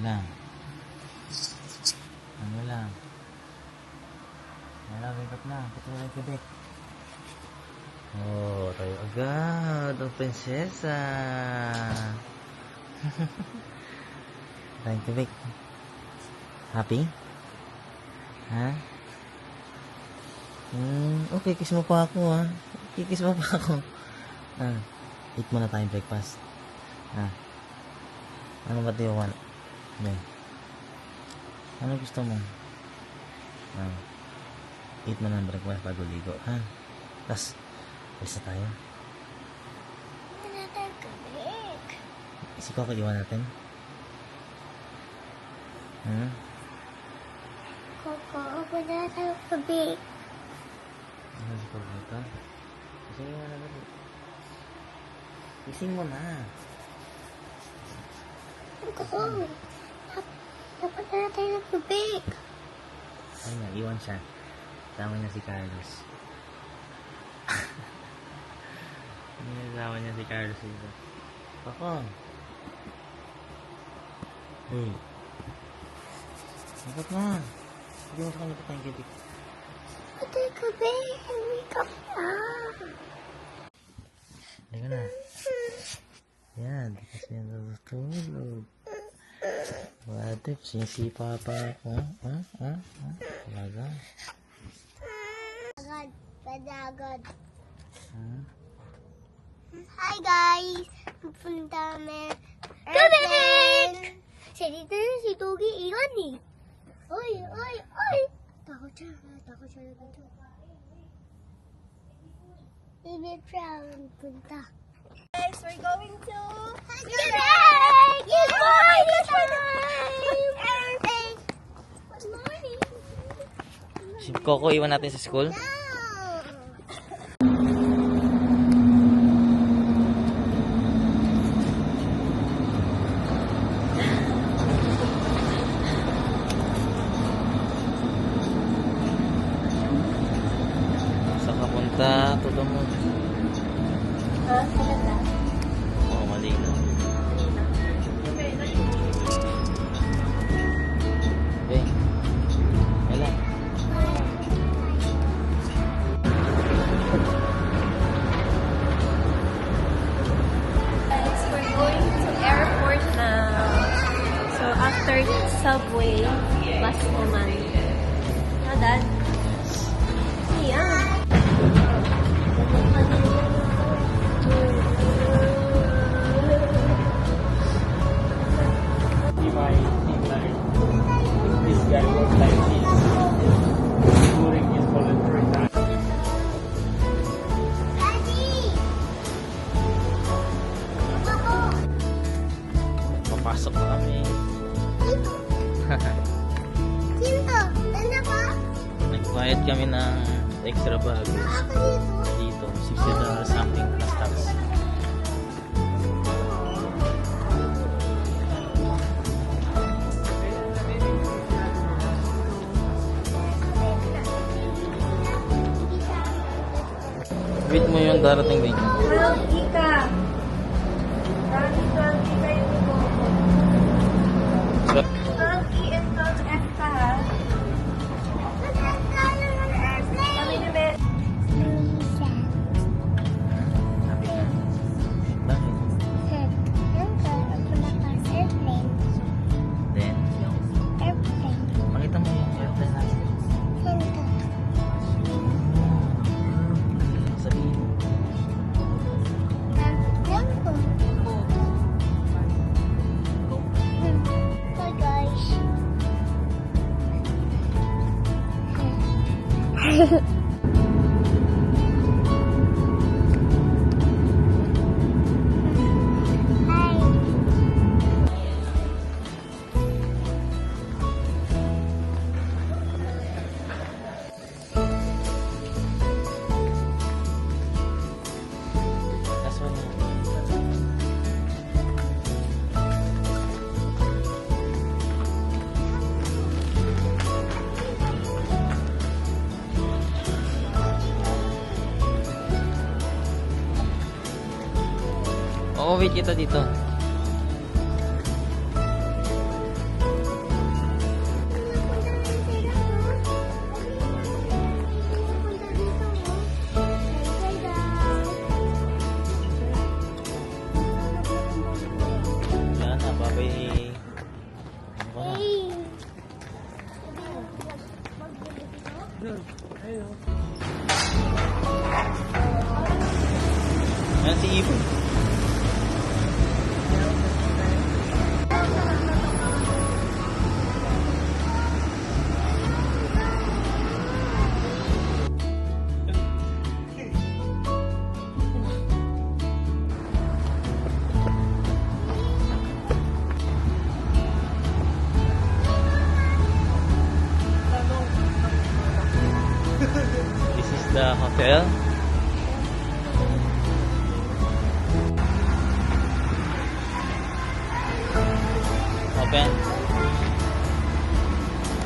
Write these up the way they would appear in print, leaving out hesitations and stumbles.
lang. Ano lang. Wala, wake up na. Patulog Quebec. Oh, tayo agad. Ang prinsesa. Tayo Quebec. Happy? Ha? Okay, kiss mo pa ako ha. Kikiss mo pa ako. Eat muna tayong breakfast. Ano ba tayo want? Ano gusto mo? Eat mo ng breakfast bago ligo, ha? Tapos, pwesta tayo. Si Coco, iwan natin. Coco, ako na tayo kabig. Ano si Coco ito? Gising mo na ba? Gising mo na. Coco, dapat na tayo ng kabig. Ayun na, iwan siya. Tama niya si Carlos. Tama niya si Carlos dito. Coco. Hey. Dapat na. Hindi mo sa kanya pa tayong kibig. Ate, kabig. Wake up na. Halika na. Yan, di kasi yan natutulog. Ate, sinisipa pa ako. Talaga. Padagad. Hi guys! Pupunta kami airplane! Siya dito na si Tugi iwan eh. Oy! Takot siya na dito. Baby Brown, punta. Guys, we're going to Quebec! Good morning! Airplane! Good morning! Si Coco, iwan natin sa school. Saan ka punta? Tulong mo. Oo, mali na. Okay. Wala. Guys, we're going to airport now. So after subway, bus naman. Dad? Yeah. This guy was like this during his voluntary time. Papasok na kami. Sino? Ano ba? Nagbayad kami ng extra baggage. Ako Dito, dito. $60 something plus tax. Wait mo yung darating din. 12 Ika. Promise 12 Ika yung Coco. 12 E and 12 F ka ha. Kami na be. Bakit? Then, pakita mo yung airplane natin. Sabihin. That's what Oo, wait kita dito. Ayan si Ibon. This is the hotel. Open.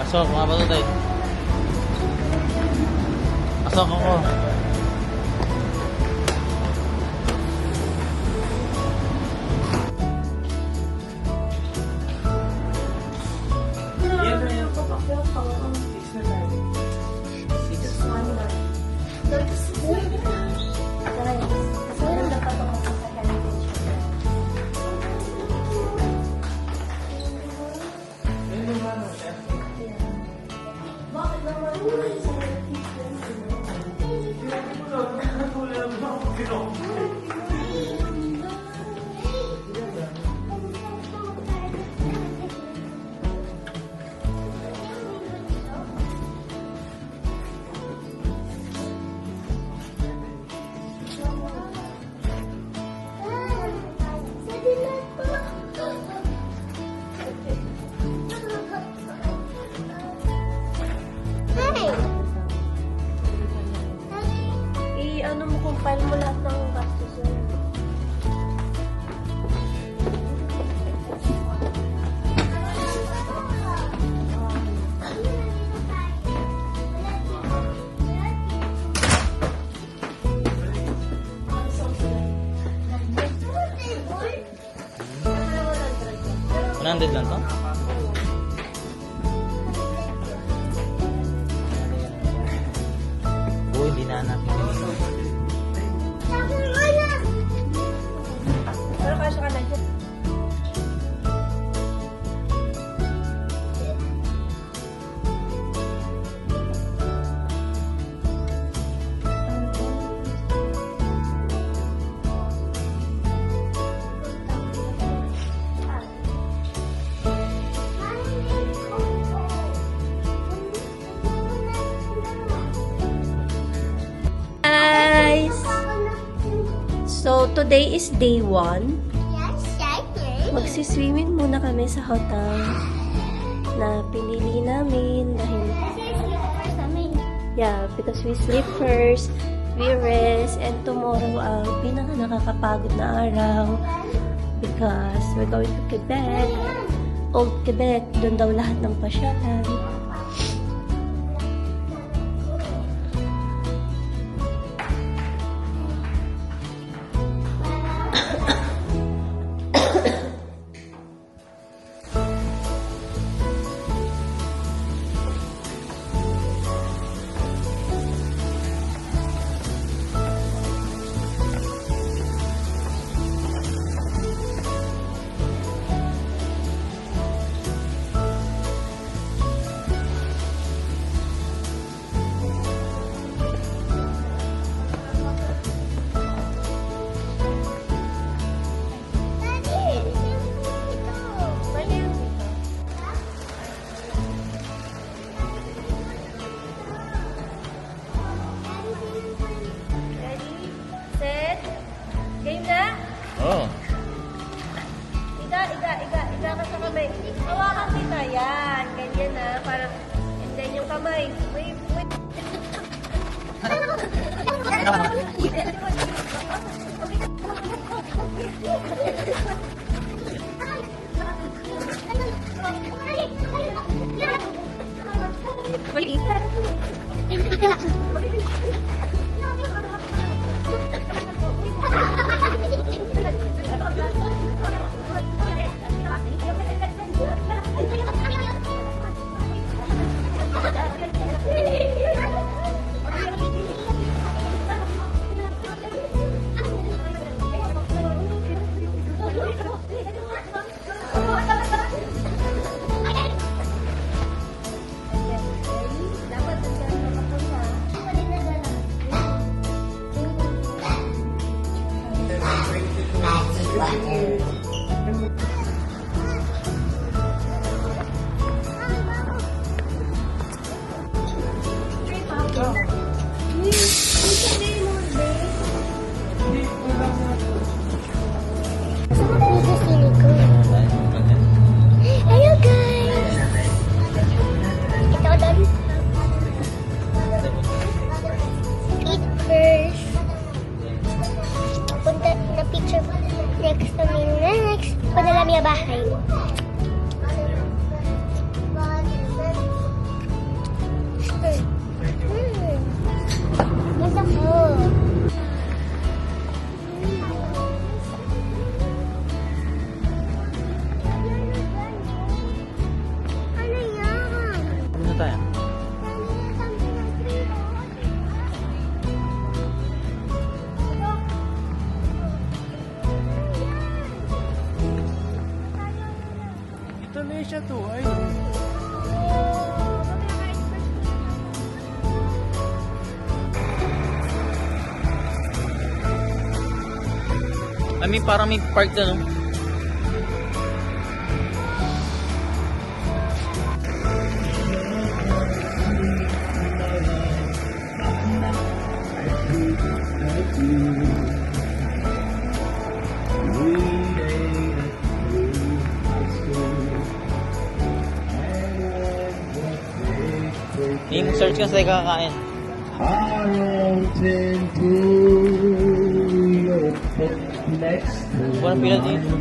Pasok, mga batutay. Pasok ako. I-ano mo kung file mo lahat ng gastos mo. $100 lang to? Uy, hindi na hanapin yun. Pero kasya ka na dyan. Guys! So, today is day 1. Magsiswimming muna kami sa hotel na pinili namin dahil because we sleep first, we rest, and tomorrow ang pinaka nakakapagod na araw because we're going to Quebec. Old Quebec, doon daw lahat ng pasyalan. Oh. Iga ka sa kamay. Hawakan kita. Yan. Ganyan na. Parang, and then yung kamay. Wait. Indonesia to. Ay. I mean, parang may park doon, no? Yung search ka sa kakain. Walang pila dito.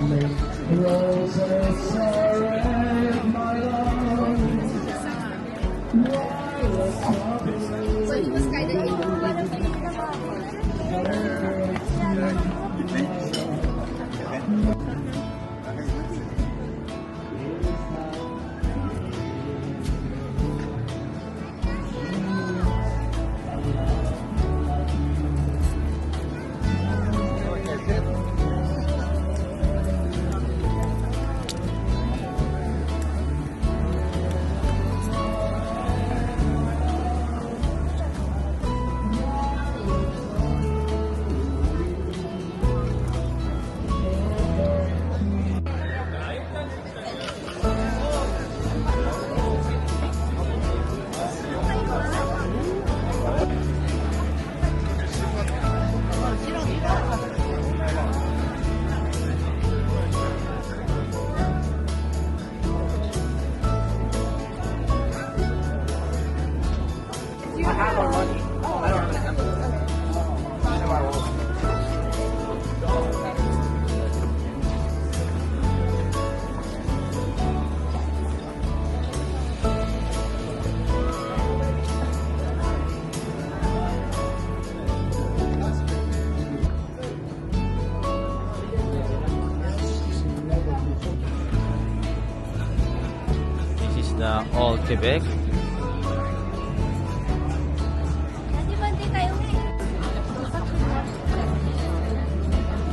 This is the Old Quebec.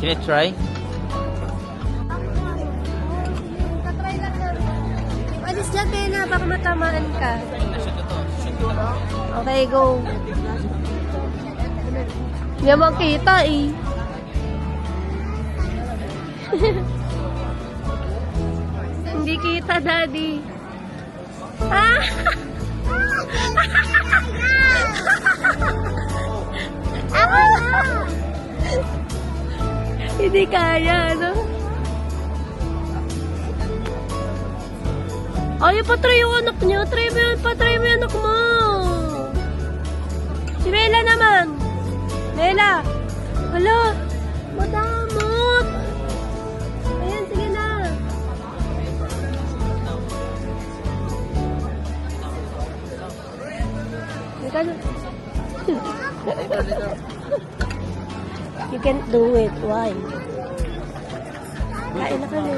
Can you try? Alis dyan kayo na, baka matamaan ka. Okay, go. Hindi mo kita eh. Hindi kita, daddy. Ah! Ako na! Hindi kaya, ano? Ay, patry yung anak niya. Try mo yun, patry mo yung anak mo. Si Bella naman. Bella. Hala, madamot. Ayan, sige na. You can't do it. Why? Kain na kami.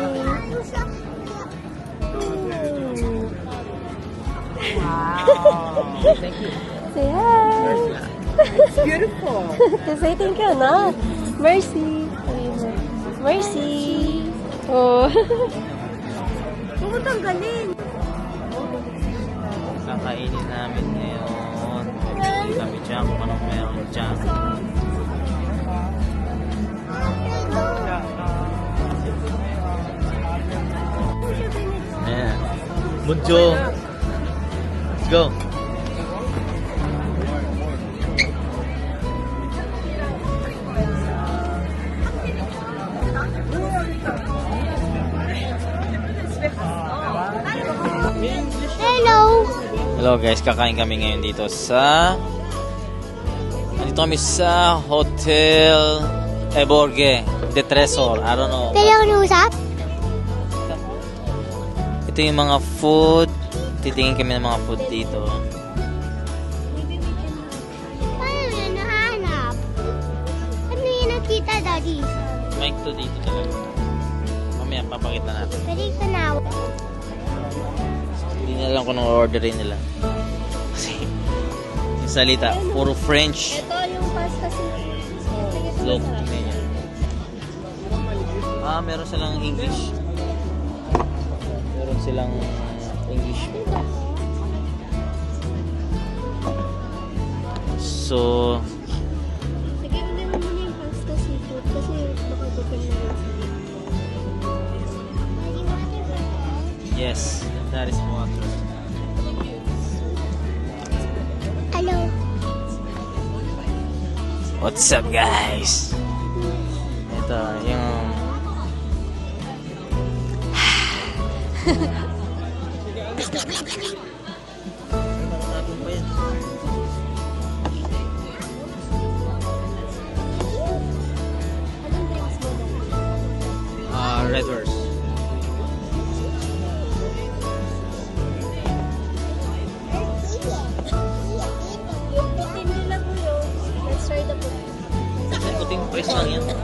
Thank you. Say hi. It's beautiful. Say thank you, na. Mercy. Mercy. Oh. Pumunta galing. Kakainin namin ngayon. Hindi kami dyan kung anong meron dyan. Ayan. Bunjo. Let's go. Hello! Hello guys, kakain kami ngayon dito sa... Nandito kami sa Hotel Eborge de Tresor. I don't know. Pwede ako nausap? Ito yung mga food. Titingin kami ng mga food dito. Paano yun nahanap? Ano yun nakita, Daddy? Mic to dito talaga. Mamaya papakita natin. Pwede ka na. Hindi nila alam kung anong orderin nila. Kasi yung salita, puro French. Ito yung pasta Look, tingnan nyo. Meron silang English. Pero Meron silang English. So, Sige, ulit mo muna yung pasta seafood kasi baka gutom na rin sila. yes, that is water. Hello. What's up, guys? Ito, yung... Red Horse. Yung putin nila po yun. Let's try the putin. Puting press lang yan. Sige,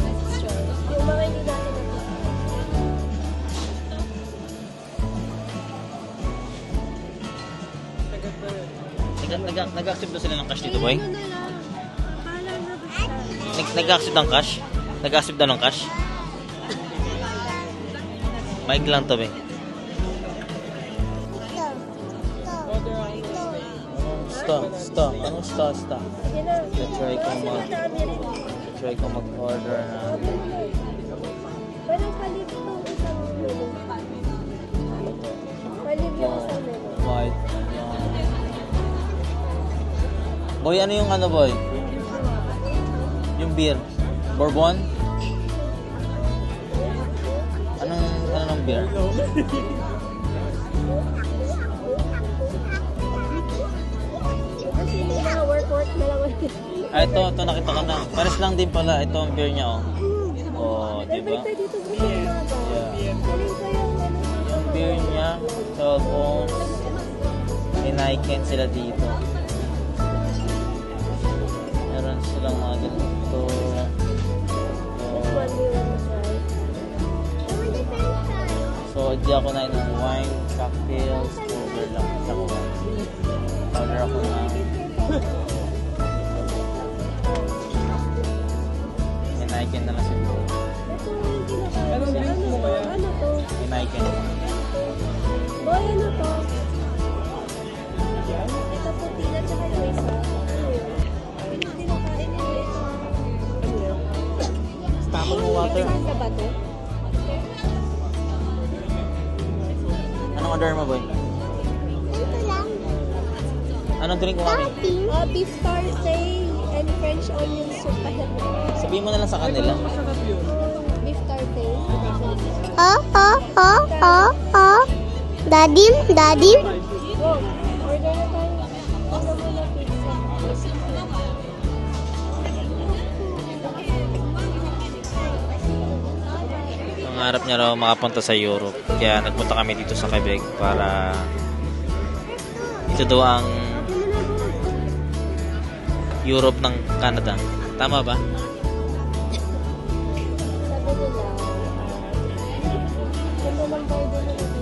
let's try. Yung mga hindi natin na Nag-accept na sila ng cash dito, boy? Ano na lang. Kala na basta. Nag-accept ng cash? Nag-accept na ng cash? Mic lang to, be. Sta. Anong sta? Sige na. Try ko Madami rin. mag-order na. Walang palib itong isang menu. Palib yung isang menu. White. Boy, ano yung ano, boy? Yung beer. Bourbon? Anong beer? Kasi yung mga work na lang. Ito, nakita ko na. Pares lang din pala. Ito ang beer niya, oh. Oh, di ba? Balik tayo dito sa umaga. Yeah. Galing ko yung ano. Yung beer niya, 12 ounce. May Niken sila dito. Meron silang mga ganito. Which one do you want to try? So, di ako na ng wine, cocktails, over lang. Saka wine. Order ako na. May Niken na lang siguro. Ito yung kinakain. Ano to? May Niken. Boy, ano to? Ito puti na tsaka yung isa. Ano kinakain nila ito? Tama mo water. Saan ka ba to? Anong order mo, boy? Ito lang. Anong drink mo kami? Beef tartare and French onion soup. Sabihin mo na lang sa kanila. Beef tartare. Daddy? Go. Order na tayo. Ano mo na pizza? Pangarap niya raw makapunta sa Europe. Kaya nagpunta kami dito sa Quebec para ito daw ang Europe ng Canada. Tama ba? Sabi nila, ganda ng burger na dito.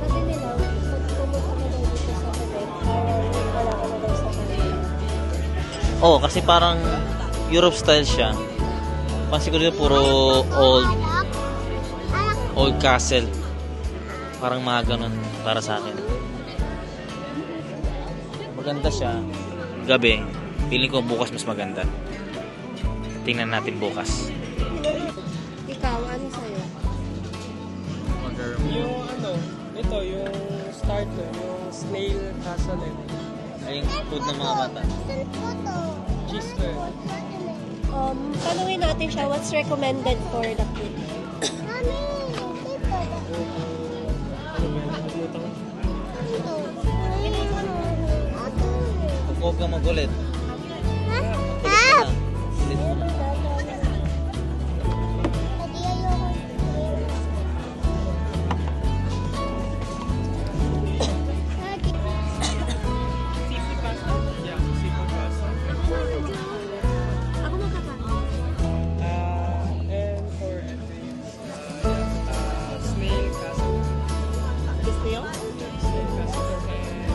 Sabi nila, pag pumunta ka daw dito sa Quebec, parang wala ka na daw sa Canada. Oo, kasi parang Europe style siya. Siguro puro old castle. Parang mga ganun para sa akin. Maganda siya. Gabi, feeling ko bukas mas maganda. Tingnan natin bukas. Ikaw, ano sa'yo? Yung ano, ito, yung starter, yung snail castle. Ay, yung food ng mga bata. Cheese curd. Tanungin natin siya, what's recommended for the kid? Mami, dito. Ano ba yung nakalimutan ko? Huwag ka magulit. Ha? Ulit mo na. Tadi ayoko. Yeah, seafood pasta. Ako magkakaroon. And for ito yung snail castle. Gusto yun? Snail castle and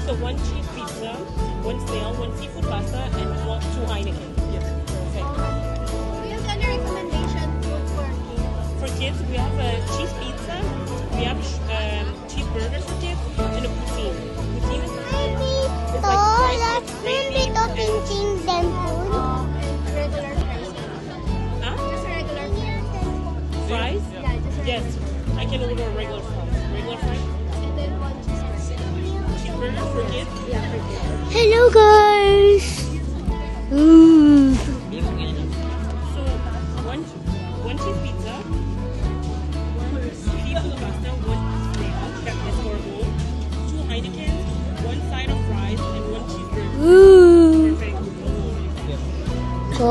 So 1 cheese pizza, 1 snail, 1 seafood pasta, and 2 Heineken. Yes, perfect. Do you have any recommendation food for kids? For kids, we have a cheese pizza, we have cheeseburgers for kids, and a poutine. Poutine is it's like fries with gravy and Regular fries. huh? Just regular Fries? Yeah, just Yes, I can order a regular fries. Regular fries? And then 1 cheeseburger. Cheeseburger for kids? Yeah, for kids. Hello guys! So, one cheese pizza, 1 seafood pasta, 1 snail, that's escargot, 2 Heineken, 1 side of fries, and 1 cheeseburger. Perfect. So,